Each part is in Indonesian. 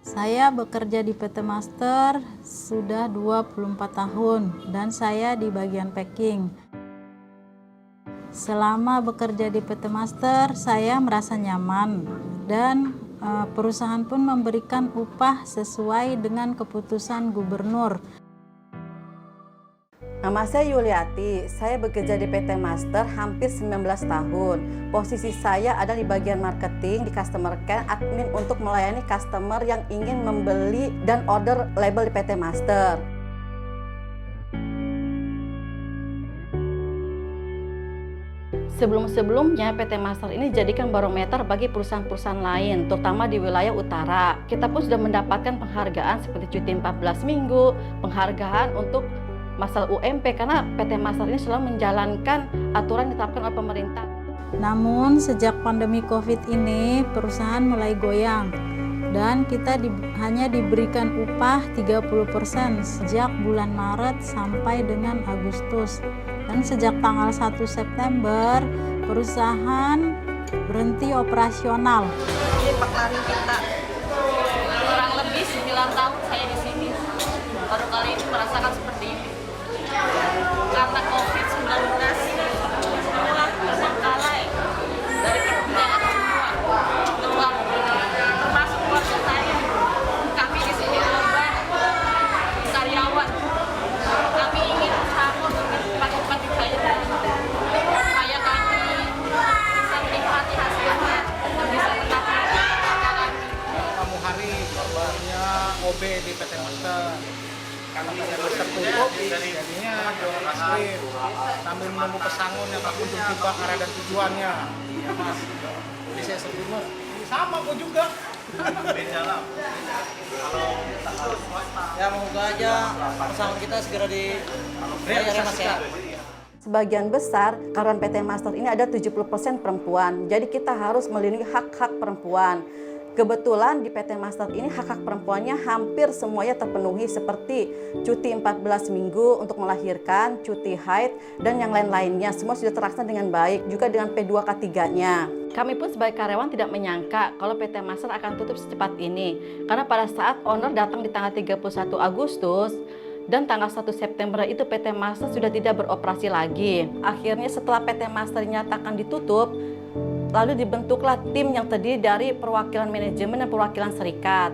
Saya bekerja di PT Master sudah 24 tahun dan saya di bagian packing. Selama bekerja di PT Master, saya merasa nyaman dan perusahaan pun memberikan upah sesuai dengan keputusan gubernur. Nama saya Yuliati, saya bekerja di PT Master hampir 19 tahun. Posisi saya ada di bagian marketing, di customer care, admin untuk melayani customer yang ingin membeli dan order label di PT Master. Sebelum-sebelumnya PT Master ini dijadikan barometer bagi perusahaan-perusahaan lain, terutama di wilayah utara. Kita pun sudah mendapatkan penghargaan seperti cuti 14 minggu, penghargaan untuk masalah UMP karena PT Master ini selalu menjalankan aturan yang ditetapkan oleh pemerintah. Namun sejak pandemi COVID ini perusahaan mulai goyang dan kita hanya diberikan upah 30% sejak bulan Maret sampai dengan Agustus. Dan sejak tanggal 1 September perusahaan berhenti operasional. Ini paklaring kita kurang lebih 9 tahun saya di sini. Baru kali ini merasakan seperti ini. Karena COVID-19 semua terbengkalai dari pekerjaan semua keluar, termasuk keluarga saya. Kami di sini lomba karyawan. Kami ingin usaha untuk cepat-cepat dibayar supaya kami bisa menikmati hasilnya dan bisa mendapat kami. Kamu hari korbannya OB di PT Master. Karena PT Master tutup, jadinya jual es krim sambil menunggu pesangon yang tak kunjung tiba arah dan tujuannya. Jadi saya sebelumnya sama kok juga. Ya moga aja pesangon kita segera dibayar ya Mas ya. Sebagian besar karyawan PT Master ini ada 70% perempuan, jadi kita harus melindungi hak-hak perempuan. Kebetulan di PT Master ini hak-hak perempuannya hampir semuanya terpenuhi seperti cuti 14 minggu untuk melahirkan, cuti haid, dan yang lain-lainnya. Semua sudah terlaksana dengan baik, juga dengan P2K3-nya. Kami pun sebagai karyawan tidak menyangka kalau PT Master akan tutup secepat ini. Karena pada saat owner datang di tanggal 31 Agustus, dan tanggal 1 September itu PT Master sudah tidak beroperasi lagi. Akhirnya setelah PT Master dinyatakan ditutup, lalu dibentuklah tim yang terdiri dari perwakilan manajemen dan perwakilan serikat.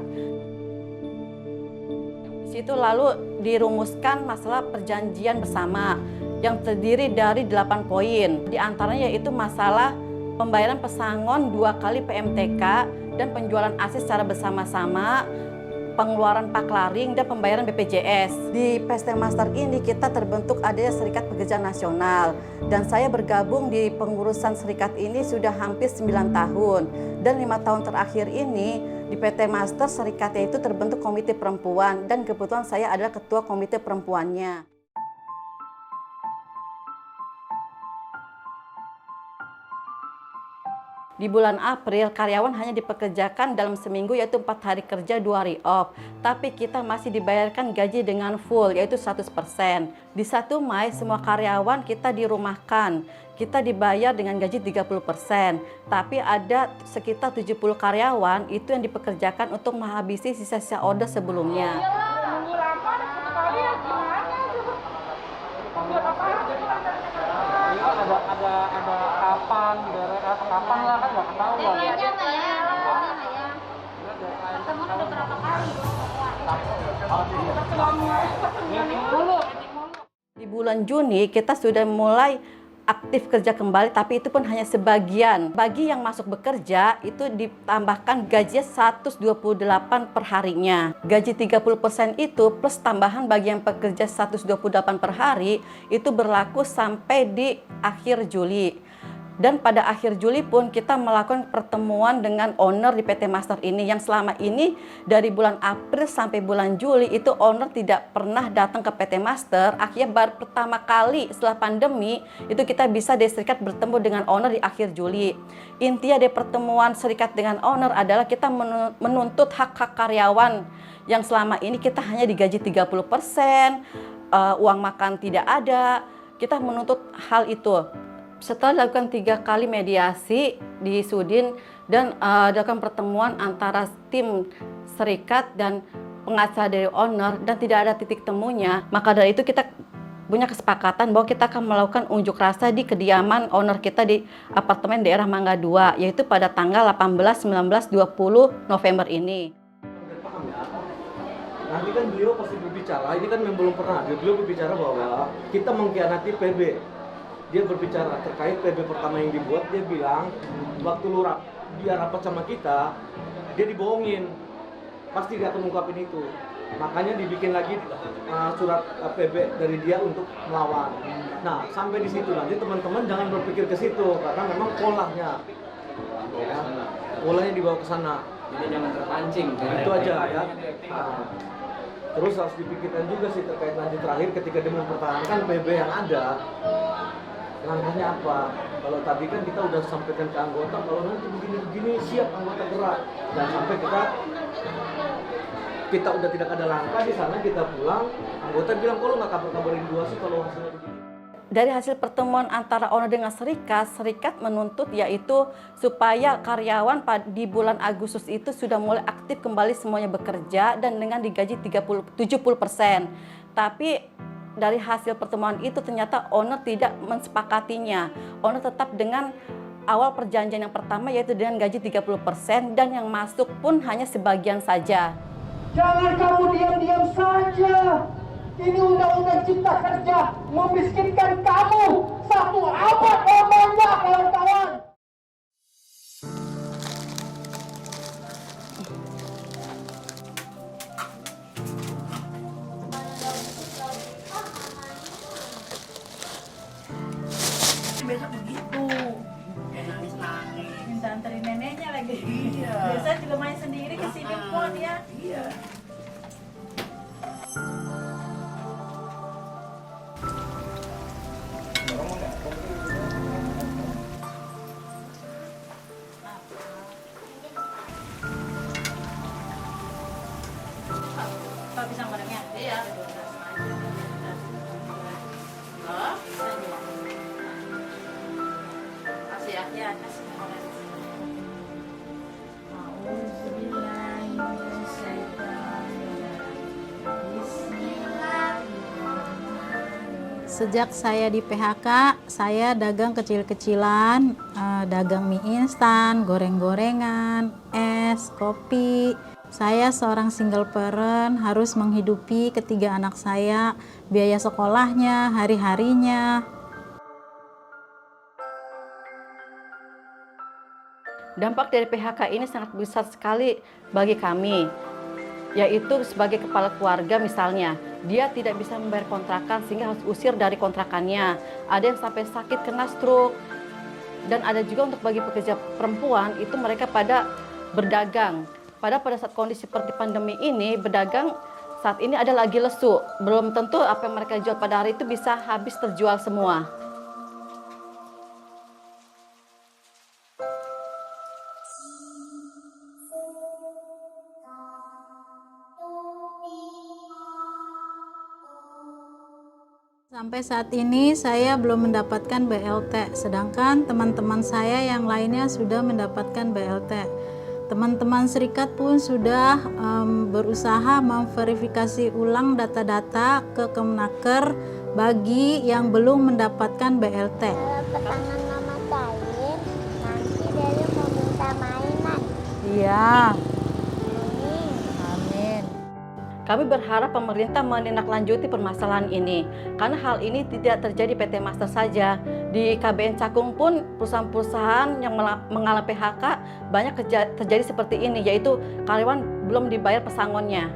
Di situ lalu dirumuskan masalah perjanjian bersama yang terdiri dari 8 poin. Di antaranya yaitu masalah pembayaran pesangon 2 kali PMTK dan penjualan aset secara bersama-sama, pengeluaran paklaring, dan pembayaran BPJS. Di PT Master ini kita terbentuk adanya Serikat Pekerja Nasional dan saya bergabung di pengurusan serikat ini sudah hampir 9 tahun dan 5 tahun terakhir ini di PT Master serikatnya itu terbentuk komite perempuan dan kebetulan saya adalah ketua komite perempuannya. Di bulan April, karyawan hanya dipekerjakan dalam seminggu yaitu 4 hari kerja, 2 hari off. Tapi kita masih dibayarkan gaji dengan full yaitu 100%. Di 1 Mei, semua karyawan kita dirumahkan. Kita dibayar dengan gaji 30%. Tapi ada sekitar 70 karyawan itu yang dipekerjakan untuk menghabisi sisa-sisa order sebelumnya. Ada kapan, kapan lah kan nggak ketahuan. Di bulan Juni kita sudah mulai aktif kerja kembali, tapi itu pun hanya sebagian. Bagi yang masuk bekerja itu ditambahkan gaji 128 per harinya. Gaji 30% itu plus tambahan bagi yang pekerja 128 per hari itu berlaku sampai di akhir Juli. Dan pada akhir Juli pun kita melakukan pertemuan dengan owner di PT Master ini yang selama ini dari bulan April sampai bulan Juli itu owner tidak pernah datang ke PT Master. Akhirnya baru pertama kali setelah pandemi itu kita bisa dari serikat bertemu dengan owner di akhir Juli. Intinya dari pertemuan serikat dengan owner adalah kita menuntut hak-hak karyawan yang selama ini kita hanya digaji 30%, uang makan tidak ada. Kita menuntut hal itu. Setelah dilakukan 3 kali mediasi di Sudin dan dilakukan pertemuan antara tim serikat dan pengacara dari owner dan tidak ada titik temunya, maka dari itu kita punya kesepakatan bahwa kita akan melakukan unjuk rasa di kediaman owner kita di apartemen daerah Mangga 2, yaitu pada tanggal 18, 19, 20 November ini. Paham ya? Nanti kan beliau pasti berbicara, ini kan yang belum pernah, beliau berbicara bahwa kita mengkhianati PB. Dia berbicara terkait PB pertama yang dibuat, dia bilang waktu dia rapat sama kita, dia dibohongin. Pasti dia akan ungkapin itu. Makanya dibikin lagi surat PB dari dia untuk melawan. Nah, sampai di situ nanti teman-teman jangan berpikir ke situ karena memang polanya, ya, polanya dibawa ke sana. Jadi jangan terpancing. Itu aja ya. Nah, terus harus dipikirkan juga sih terkait nanti terakhir ketika dia mempertahankan PB yang ada, langkahnya apa? Kalau tadi kan kita udah sampaikan ke anggota kalau nanti begini-begini siap anggota gerak, dan sampai kita udah tidak ada langkah di sana, kita pulang, anggota bilang kalau nggak kabar-kabarin gua sih kalau hasilnya begini. Dari hasil pertemuan antara owner dengan serikat menuntut yaitu supaya karyawan di bulan Agustus itu sudah mulai aktif kembali semuanya bekerja dan dengan digaji 70%. Tapi dari hasil pertemuan itu ternyata owner tidak mensepakatinya. Owner tetap dengan awal perjanjian yang pertama yaitu dengan gaji 30% dan yang masuk pun hanya sebagian saja. Jangan kamu diam-diam saja. Ini undang-undang cipta kerja memiskinkan kamu. Satu abad lamanya, kawan-kawan. Besok begitu. Minta anterin neneknya lagi. Iya. Biasa juga main sendiri ke sini pun ya. Iya. Pak pisang gorengnya? Iya. Oh, kasih ya. Ya, kasih goreng. Sejak saya di PHK, saya dagang kecil-kecilan, dagang mie instan, goreng-gorengan, es, kopi. Saya seorang single parent, harus menghidupi ketiga anak saya, biaya sekolahnya, hari-harinya. Dampak dari PHK ini sangat besar sekali bagi kami, yaitu sebagai kepala keluarga misalnya, dia tidak bisa membayar kontrakan sehingga harus usir dari kontrakannya. Ada yang sampai sakit kena stroke, dan ada juga untuk bagi pekerja perempuan itu mereka pada berdagang. Pada saat kondisi seperti pandemi ini, berdagang saat ini ada lagi lesu. Belum tentu apa yang mereka jual pada hari itu bisa habis terjual semua. Sampai saat ini saya belum mendapatkan BLT, sedangkan teman-teman saya yang lainnya sudah mendapatkan BLT. Teman-teman serikat pun sudah berusaha memverifikasi ulang data-data ke Kemenaker bagi yang belum mendapatkan BLT. Petangan Mama cair, nanti Deli mau minta mainan. Iya. Kami berharap pemerintah menindaklanjuti permasalahan ini, karena hal ini tidak terjadi PT Master saja. Di KBN Cakung pun perusahaan-perusahaan yang mengalami PHK banyak terjadi seperti ini, yaitu karyawan belum dibayar pesangonnya.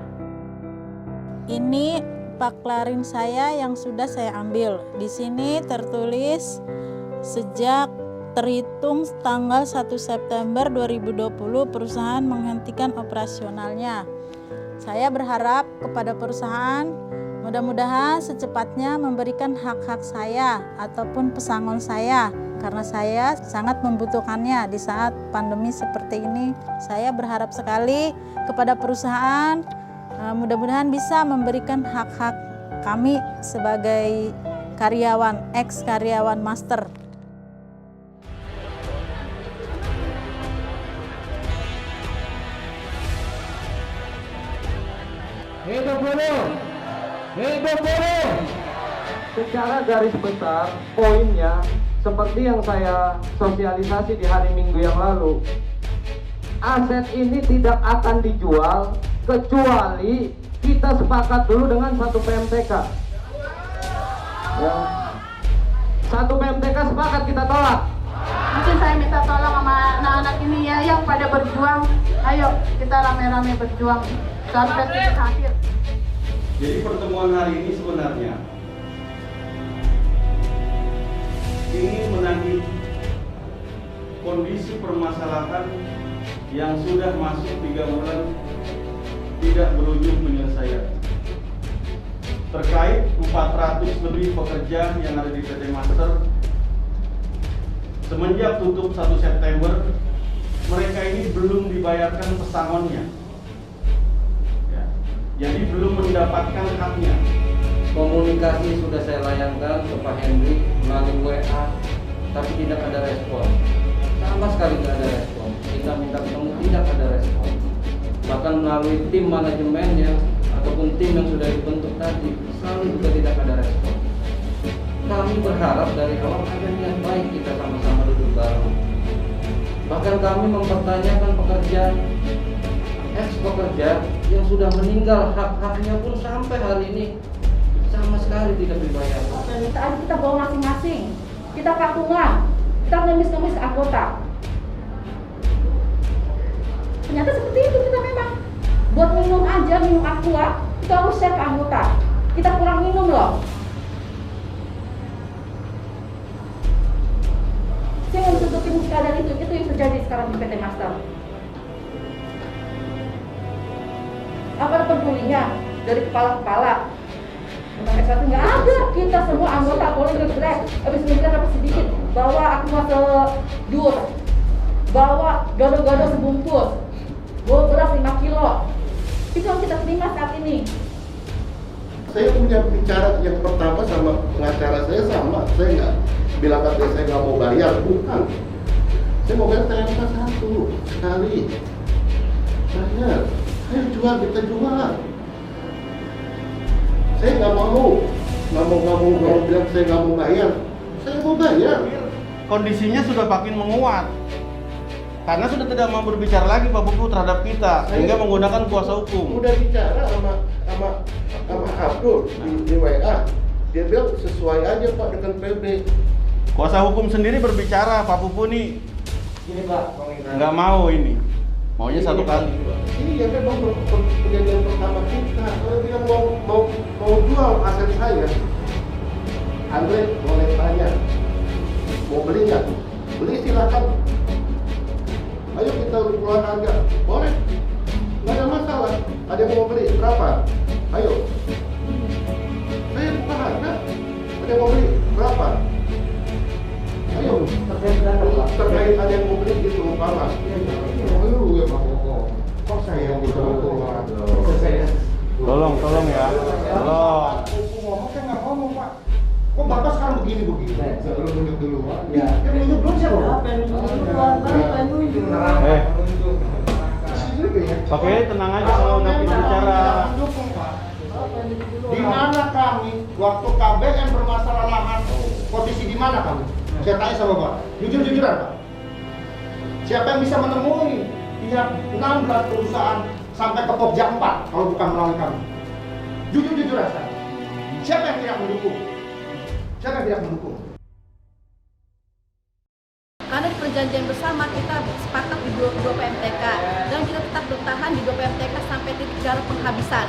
Ini pak larin saya yang sudah saya ambil. Di sini tertulis sejak terhitung tanggal 1 September 2020 perusahaan menghentikan operasionalnya. Saya berharap kepada perusahaan mudah-mudahan secepatnya memberikan hak-hak saya ataupun pesangon saya karena saya sangat membutuhkannya di saat pandemi seperti ini. Saya berharap sekali kepada perusahaan mudah-mudahan bisa memberikan hak-hak kami sebagai karyawan, ex-karyawan master. Hidup buruh! Hidup buruh! Secara garis besar, poinnya seperti yang saya sosialisasi di hari Minggu yang lalu, aset ini tidak akan dijual kecuali kita sepakat dulu dengan satu PMTK. Ya. Satu PMTK sepakat kita tolak. Mungkin saya minta tolong sama anak-anak ini ya yang pada berjuang. Ayo kita rame-rame berjuang sampai titik akhir. Jadi pertemuan hari ini sebenarnya ingin menagih kondisi permasalahan yang sudah masuk 3 bulan tidak berujung penyelesaian. Terkait 400 lebih pekerja yang ada di PT Master, semenjak tutup 1 September, mereka ini belum dibayarkan pesangonnya. Ya. Jadi belum mendapatkan haknya. Komunikasi sudah saya layangkan ke Pak Hendrik melalui WA, tapi tidak ada respon. Sama sekali tidak ada respon. Kita minta ketemu, tidak ada respon. Bahkan melalui tim manajemennya ataupun tim yang sudah dibentuk tadi, selalu juga tidak ada respon. Kami berharap dari awal ada niat baik, kita sama-sama duduk bareng. Bahkan kami mempertanyakan pekerja, ex-pekerja yang sudah meninggal, hak-haknya pun sampai hari ini sama sekali tidak dibayar. Permintaan kita bawa masing-masing. Kita patungan, kita ngemis-ngemis anggota. Ternyata seperti itu kita memang. Buat minum aja, minum aqua, kita harus share ke anggota. Kita kurang minum loh. Saya nggak bisa tutupin keadaan itu yang terjadi sekarang di PT Master. Apa ada pedulinya dari kepala-kepala? Tentang S1 nggak ada. Kita semua anggota boleh nge-grab, habis nge-grab apa sedikit, bawa aqua sedus, bawa gado-gado sebungkus, bawa beras 5 kilo. Itu yang kita terima saat ini. Saya punya bicara yang pertama sama pengacara saya sama. Saya nggak bilang katanya saya nggak mau bayar, bukan. Saya mau bayar TMK 1 sekali. Bayar. Ayo jual, kita jual. Saya nggak mau bilang saya nggak mau bayar. Saya mau bayar. Kondisinya sudah makin menguat. Karena sudah tidak mau berbicara lagi Pak Buku terhadap kita, sehingga menggunakan kuasa hukum. Udah bicara sama Abdul di WA. Dia bilang sesuai aja Pak dengan PB. Kuasa hukum sendiri berbicara, Pak Pupu nih Gini Pak, nggak mau ini, maunya 1 kali. Iya memang kejadian pertama kita. Kalau dia mau jual aset saya, Andre boleh tanya, mau beli nggak? Beli silakan. Ayo kita keluar harga, boleh, nggak ada masalah. Ada yang mau beli berapa? Ayo, saya buka harga. Ada yang mau beli berapa? Ayo, terkait ada yang mau beli gitu, kalah. Ayo ya Pak Koko, kok saya yang ditolong? Tolong ya, tolong. Ngomong saya nggak ngomong Pak. Kok Bapak sekarang begini? Sebelum nunjuk dulu Pak. Ya. Yang nunjuk dulu siapa? Apa yang nunjuk duluan? Bapak yang nunjuk. Pak Kiai tenang aja kalau udah bicara. Di mana kami waktu KBM bermasalah lahan? Posisi di mana kami? Saya tanya sama Bapak. Jujur-jujuran Pak. Siapa yang bisa menemui pihak 16 perusahaan sampai ke Pokja 4 kalau bukan melalui kami? Jujur-jujuran Pak. Siapa yang tidak mendukung? Siapa yang tidak mendukung? Karena di perjanjian bersama kita sepakat di dua PMTK dan kita tetap bertahan di 2 PMTK sampai titik darah penghabisan.